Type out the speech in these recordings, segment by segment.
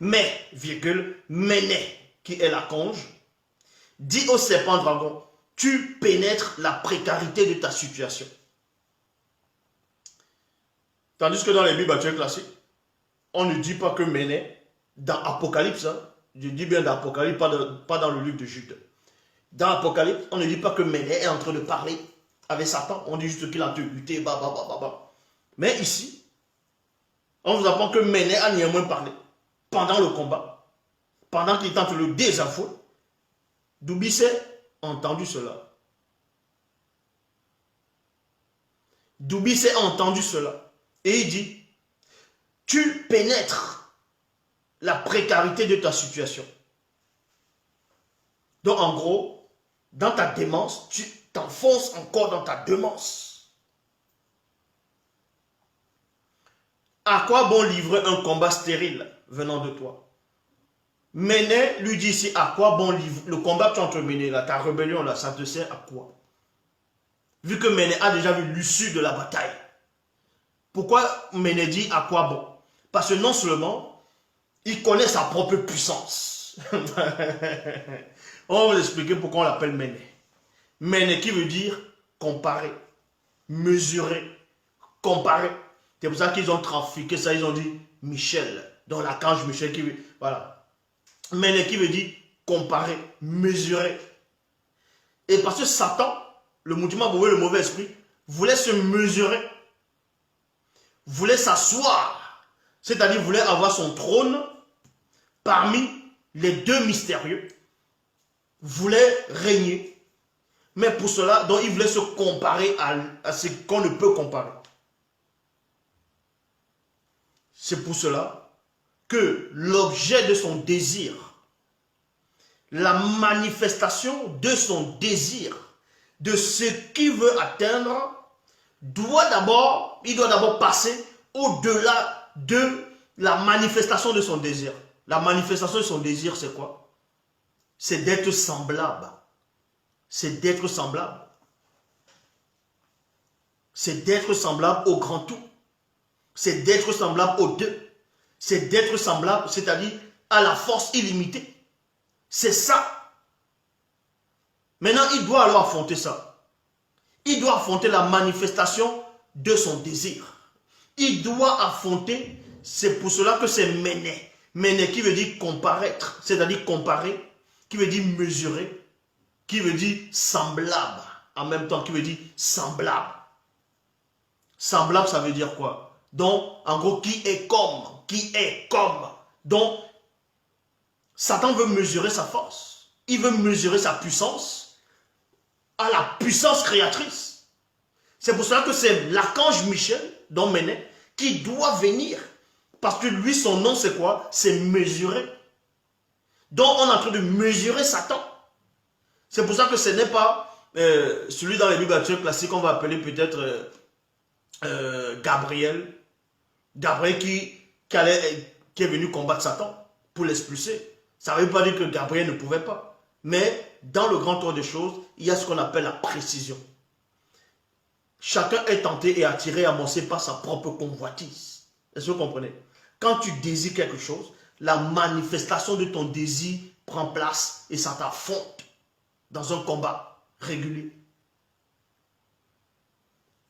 Mais, virgule, Méné, qui est la conge, dit au serpent dragon, tu pénètres la précarité de ta situation. Tandis que dans les Bibles actuelles classiques, on ne dit pas que Méné, dans Apocalypse, hein, je dis bien dans Apocalypse, pas dans le livre de Jude. Dans Apocalypse, on ne dit pas que Méné est en train de parler avec Satan, on dit juste qu'il a lutté, Mais ici, on vous apprend que Méné a néanmoins parlé pendant le combat, pendant qu'il tente le désavouer. Doubicet a entendu cela. Doubicet a entendu cela. Et il dit, tu pénètres la précarité de ta situation. Donc en gros, dans ta démence, tu t'enfonces encore dans ta démence. À quoi bon livrer un combat stérile venant de toi? Méné lui dit ici, à quoi bon livrer le combat que tu es en train de mener là, ta rébellion là, ça te sert à quoi? Vu que Méné a déjà vu l'issue de la bataille. Pourquoi Méné dit à quoi bon? Parce que non seulement il connaît sa propre puissance. On va vous expliquer pourquoi on l'appelle Méné. Méné qui veut dire comparer, mesurer, comparer. C'est pour ça qu'ils ont trafiqué ça, ils ont dit Michel, dans l'archange Michel qui veut, voilà. Méné qui veut dire comparer, mesurer. Et parce que Satan, le mouvement mauvais, le mauvais esprit, voulait se mesurer, voulait s'asseoir, c'est-à-dire voulait avoir son trône parmi les deux mystérieux, voulait régner. Mais pour cela, donc il voulait se comparer à ce qu'on ne peut comparer. C'est pour cela que l'objet de son désir, la manifestation de son désir, de ce qu'il veut atteindre, il doit d'abord passer au-delà de la manifestation de son désir. La manifestation de son désir, c'est quoi? C'est d'être semblable. C'est d'être semblable. C'est d'être semblable au grand tout. C'est d'être semblable aux deux. C'est d'être semblable, c'est-à-dire à la force illimitée. C'est ça. Maintenant, il doit alors affronter ça. Il doit affronter la manifestation de son désir. Il doit affronter, c'est pour cela que c'est Méné. Méné qui veut dire comparaître, c'est-à-dire comparer, qui veut dire mesurer, qui veut dire semblable, en même temps qui veut dire semblable. Semblable, ça veut dire quoi? Donc, en gros, qui est comme. Donc, Satan veut mesurer sa force. Il veut mesurer sa puissance à la puissance créatrice. C'est pour cela que c'est l'archange Michel, donc Méné, qui doit venir. Parce que lui, son nom, c'est quoi? C'est mesurer. Donc, on est en train de mesurer Satan. C'est pour ça que ce n'est pas celui dans les Bibles actuelles classiques qu'on va appeler peut-être Gabriel. Gabriel qui est venu combattre Satan pour l'expulser. Ça ne veut pas dire que Gabriel ne pouvait pas. Mais dans le grand tour des choses, il y a ce qu'on appelle la précision. Chacun est tenté et attiré, amoncé par sa propre convoitise. Est-ce que vous comprenez? Quand tu désires quelque chose, la manifestation de ton désir prend place et ça t'affronte dans un combat régulier.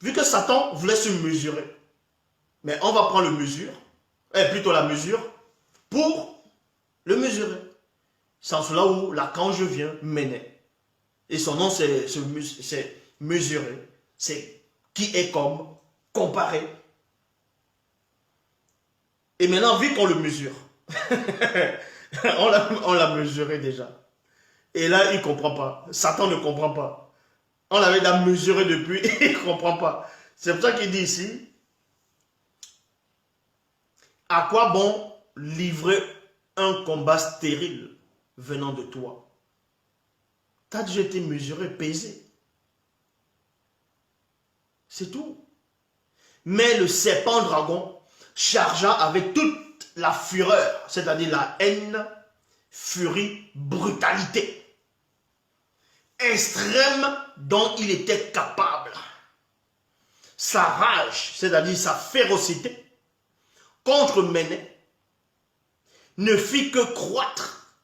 Vu que Satan voulait se mesurer, mais on va prendre plutôt la mesure, pour le mesurer. C'est en cela où l'archange vient, Méné. Et son nom, c'est mesurer. C'est qui est comme, comparer. Et maintenant, vu qu'on le mesure, on l'a mesuré déjà. Et là, il ne comprend pas. Satan ne comprend pas. On l'avait déjà mesuré depuis, il ne comprend pas. C'est pour ça qu'il dit ici, à quoi bon livrer un combat stérile venant de toi? Tu as déjà été mesuré, pesé. C'est tout. Mais le serpent dragon chargea avec toute la fureur, c'est-à-dire la haine, furie, brutalité extrême dont il était capable. Sa rage, c'est-à-dire sa férocité, contre Méné, ne fit que croître.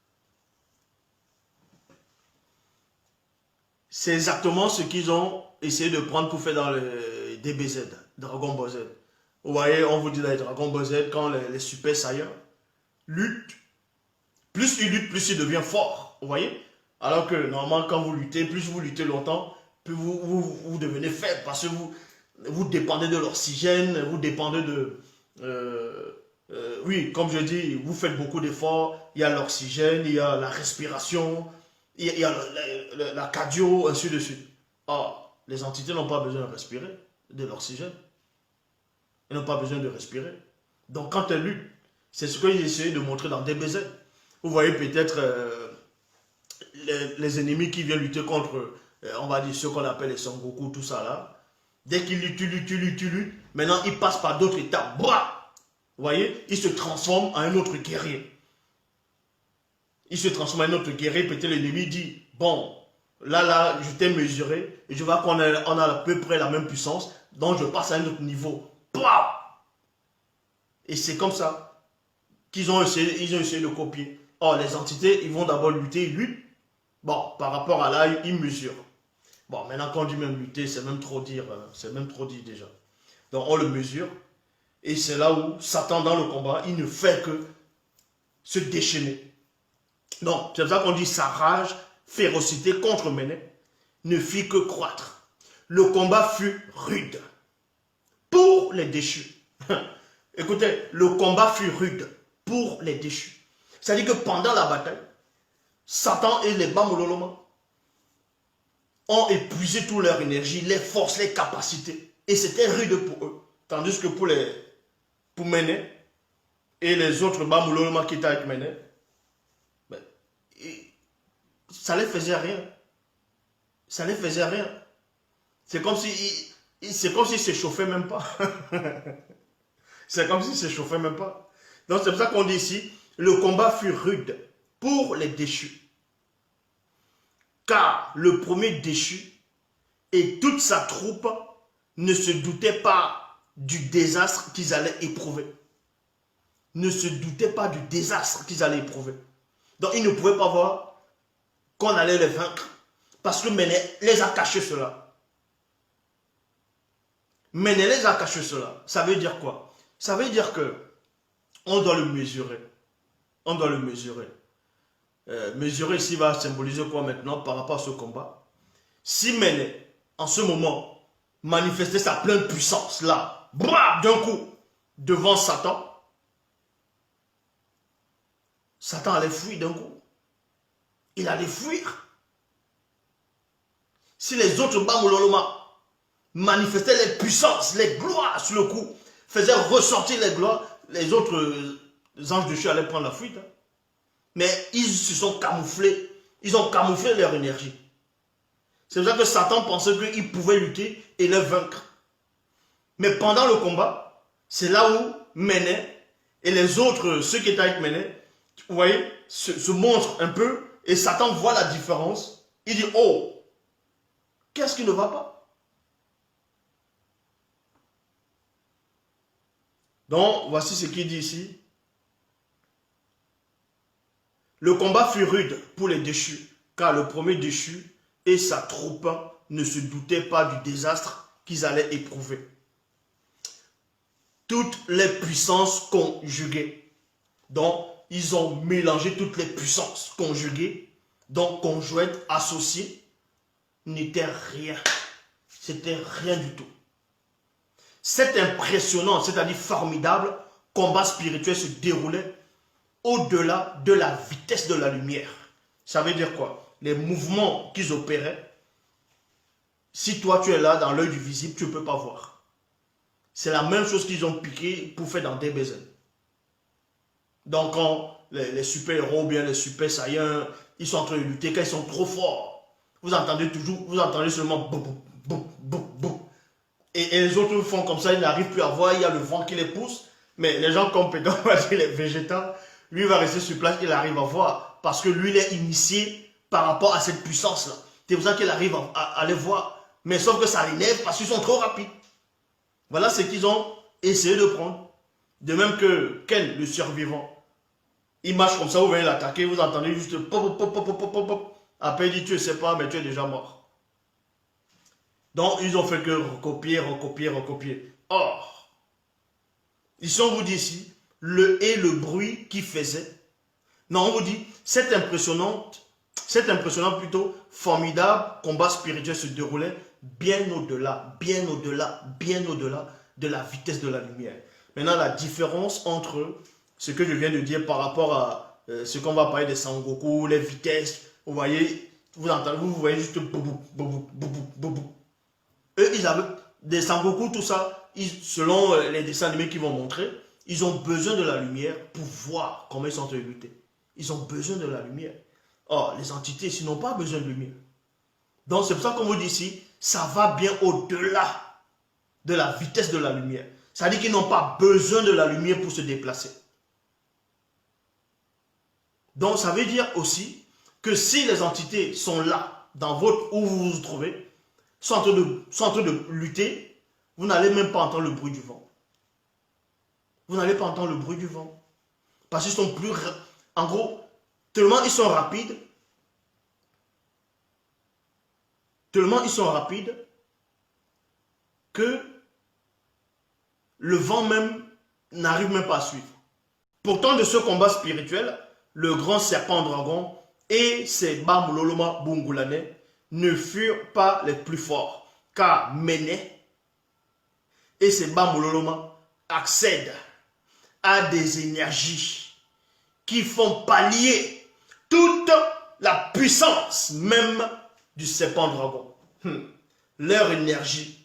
C'est exactement ce qu'ils ont essayé de prendre pour faire dans le DBZ, Dragon Ball Z. Vous voyez, on vous dit dans les Dragon Ball Z, quand les Super Saiyans luttent, plus ils luttent, plus ils deviennent forts. Vous voyez? Alors que normalement, quand vous luttez, plus vous luttez longtemps, plus vous devenez faible parce que vous dépendez de l'oxygène, vous dépendez de... oui, comme je dis, vous faites beaucoup d'efforts, il y a l'oxygène, il y a la respiration, il y a la cardio, ainsi de suite. Or, les entités n'ont pas besoin de respirer de l'oxygène. Elles n'ont pas besoin de respirer. Donc quand elles luttent, c'est ce qu'ils essayaient de montrer dans DBZ. Vous voyez peut-être les ennemis qui viennent lutter contre, on va dire, ceux qu'on appelle les Son Goku, tout ça là. Dès qu'ils luttent, maintenant ils passent par d'autres étapes. Bra! Vous voyez, ils se transforment en un autre guerrier. Il se transforme en un autre guerrier, peut-être l'ennemi dit, bon, là, je t'ai mesuré, et je vois qu'on a à peu près la même puissance, donc je passe à un autre niveau. Bah! Et c'est comme ça qu'ils ont essayé de copier. Or, les entités, ils vont d'abord lutter, ils luttent. Bon, par rapport à là, ils mesurent. Bon, maintenant quand on dit même lutter, c'est même trop dire, déjà. Donc on le mesure, et c'est là où Satan dans le combat, il ne fait que se déchaîner. Donc, c'est pour ça qu'on dit sa rage, férocité contre Méné ne fit que croître. Le combat fut rude pour les déchus. Écoutez, le combat fut rude pour les déchus. C'est-à-dire que pendant la bataille, Satan et les Bamuloloma ont épuisé toute leur énergie, les forces, les capacités. Et c'était rude pour eux. Tandis que pour Méné et les autres Bamuloloma qui étaient avec Méné, ben, ça ne les faisait rien. Ça ne les faisait rien. C'est comme si ne s'échauffaient même pas. C'est comme s'ils ne s'échauffaient même pas. Donc c'est pour ça qu'on dit ici, le combat fut rude pour les déchus. Car le premier déchu et toute sa troupe ne se doutaient pas du désastre qu'ils allaient éprouver. Ne se doutaient pas du désastre qu'ils allaient éprouver. Donc ils ne pouvaient pas voir qu'on allait les vaincre. Parce que Méné les a cachés cela. Méné les a cachés cela. Ça veut dire quoi? Ça veut dire que on doit le mesurer. On doit le mesurer. Mesurer ici va symboliser quoi maintenant par rapport à ce combat? Si Méné, en ce moment, manifestait sa pleine puissance là, d'un coup, devant Satan, Satan allait fuir d'un coup. Il allait fuir. Si les autres Bamuloloma manifestaient les puissances, les gloires sur le coup, faisaient ressortir les gloires, les autres anges de Dieu allaient prendre la fuite. Hein. Mais ils se sont camouflés. Ils ont camouflé leur énergie. C'est pour ça que Satan pensait qu'il pouvait lutter et les vaincre. Mais pendant le combat, c'est là où Méné et les autres, ceux qui étaient avec Méné, vous voyez, se montrent un peu et Satan voit la différence. Il dit, oh, qu'est-ce qui ne va pas? Donc, voici ce qu'il dit ici. Le combat fut rude pour les déchus, car le premier déchu et sa troupe ne se doutaient pas du désastre qu'ils allaient éprouver. Toutes les puissances conjuguées. Donc, ils ont mélangé toutes les puissances conjuguées, donc conjointes, associées, n'était rien. C'était rien du tout. Cet impressionnant, c'est-à-dire formidable, combat spirituel se déroulait au-delà de la vitesse de la lumière. Ça veut dire quoi? Les mouvements qu'ils opéraient, si toi tu es là dans l'œil du visible, tu ne peux pas voir. C'est la même chose qu'ils ont piqué pour faire dans DBZ. Donc quand les super-héros, bien les super saiyans, ils sont en train de lutter, quand ils sont trop forts, vous entendez seulement boum, boum, boum, boum. Et les autres font comme ça, ils n'arrivent plus à voir, il y a le vent qui les pousse. Mais les gens compétents, on va dire les végétaux, lui va rester sur place, il arrive à voir. Parce que lui, il est initié par rapport à cette puissance-là. C'est pour ça qu'il arrive à les voir. Mais sauf que ça l'énerve parce qu'ils sont trop rapides. Voilà ce qu'ils ont essayé de prendre. De même que Ken, le survivant. Il marche comme ça, vous venez l'attaquer, vous entendez juste pop, pop, pop, pop, pop, pop, pop. Après, il dit, tu ne sais pas, mais tu es déjà mort. Donc, ils ont fait que recopier, recopier, recopier. Or, ici, on vous dit ici, le bruit qu'il faisait. Non, on vous dit, cet impressionnant plutôt formidable combat spirituel se déroulait bien au-delà de la vitesse de la lumière. Maintenant, la différence entre ce que je viens de dire par rapport à ce qu'on va parler des Sangoku, les vitesses, vous voyez, vous entendez, vous voyez juste boubou, boubou, boubou, boubou. Eux, ils avaient des Sangoku, tout ça, selon les dessins animés qu'ils vont montrer, ils ont besoin de la lumière pour voir comment ils sont en train de lutter. Ils ont besoin de la lumière. Or, les entités ici n'ont pas besoin de lumière. Donc, c'est pour ça qu'on vous dit ici, ça va bien au-delà de la vitesse de la lumière. Ça veut dire qu'ils n'ont pas besoin de la lumière pour se déplacer. Donc, ça veut dire aussi que si les entités sont là, dans votre, où vous vous trouvez, sont en train de lutter, vous n'allez même pas entendre le bruit du vent. Vous n'allez pas entendre le bruit du vent. Parce qu'ils sont plus... En gros, tellement ils sont rapides, que le vent même n'arrive même pas à suivre. Pourtant, de ce combat spirituel, le grand serpent dragon et ses Bamuloloma Bungulane ne furent pas les plus forts, car Méné et ses Bamuloloma accèdent à des énergies qui font pallier toute la puissance même du serpent dragon. Leur énergie,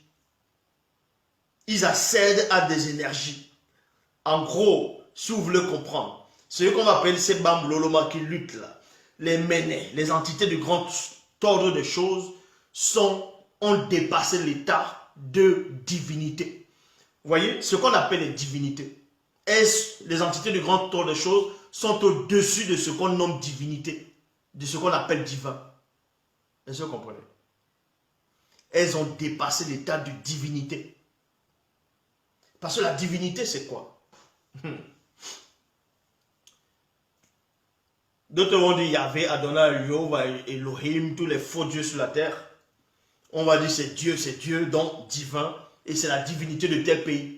ils accèdent à des énergies. En gros, si vous voulez comprendre, ce qu'on va appeler ces Bamuloloma qui luttent là, les Méné, les entités du grand ordre des choses, ont dépassé l'état de divinité. Vous voyez, ce qu'on appelle les divinités. Les entités du grand ordre des choses sont au-dessus de ce qu'on nomme divinité, de ce qu'on appelle divin. Est-ce que vous comprenez? Elles ont dépassé l'état de divinité. Parce que la divinité, c'est quoi? D'autres vont dire Yahvé, Adonai, Yahova, Elohim, tous les faux dieux sur la terre. On va dire c'est Dieu, donc divin, et c'est la divinité de tel pays.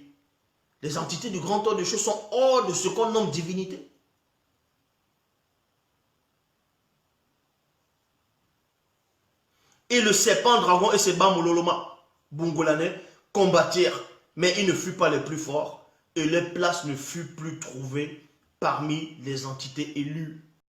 Les entités du grand ordre des choses sont hors de ce qu'on nomme divinité. Et le serpent dragon et ses Bamuloloma Bungulane combattirent, mais ils ne furent pas les plus forts, et leur place ne fut plus trouvée parmi les entités élues